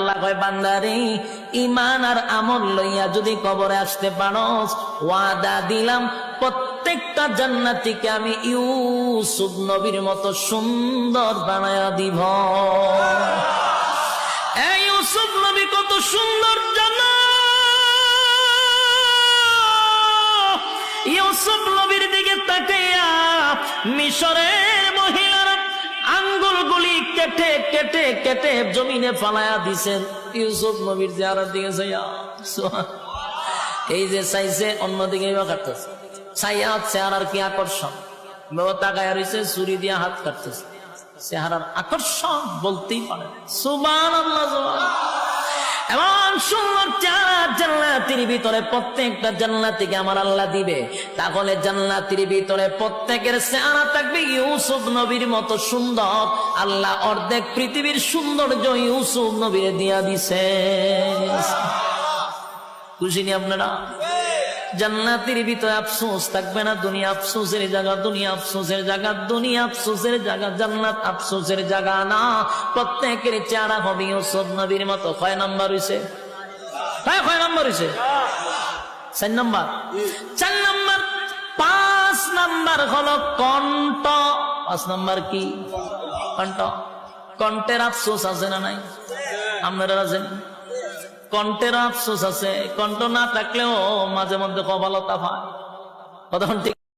আল্লাহ কয় বান্দারে ঈমান আর আমল লইয়া যদি কবরে আসতে পারোস ওয়াদা দিলাম প্রত্যেকটা জান্নাতীকে আমি ইউসুফ নবীর মতো সুন্দর বানায়া দিব। এই ইউসুফ নবী কত সুন্দর জানো? ইউসুফ নবীর দিকে তাকাইয়া মিশরের মহিলারা আঙ্গুলগুলি কেটে কেটে কেটে জমিনে ফালায়া দিছেন ইউসুফ নবীর চেহারার দিকে চাইয়া। এই যে চাইছে অন্যদিকে কাটতেছে, চাইয়া চেহারার কি আকর্ষণ, তাকায়া রয়েছে ছুরি দিয়া হাত কাটতেছে, চেহারার আকর্ষণ বলতেই পারে। সুবহানাল্লাহ, সুবহানাল্লাহ। এমন সুন্দর চেহারা জান্নাতের ভিতরে প্রত্যেকটা জান্নাতীকে আমার আল্লাহ দিবে। তাহলে জান্নাতের ভিতরে প্রত্যেকের চেহারা থাকবে ইউসুফ নবীর মতো সুন্দর। আল্লাহ অর্ধেক পৃথিবীর সৌন্দর্য ইউসুফ নবীর দিয়া দিছে। খুশি নি আপনারা? জান্নাতের ভিতরে আফসোস থাকবে না। দুনিয়া আফসোসের জায়গা, দুনিয়া আফসোসের জায়গা, দুনিয়া আফসোসের জায়গা, জান্নাত আফসোসের জায়গা না। প্রত্যেকের চেহারা হবে ইউসুফ নবীর মতো। কয় নাম্বার হইছে? কয় নাম্বার হইছে? 4 নাম্বার। 4 নাম্বার। 5 নাম্বার হলো কণ্ঠ। 5 নাম্বার কি? কণ্ঠ। কণ্ঠের আফসোস আছে না নাই? আপনারা আছেন? কণ্ঠের আফসোস আছে। কণ্ঠ না থাকলেও মাঝে মধ্যে কপালতা পায়। কথা ঠিক।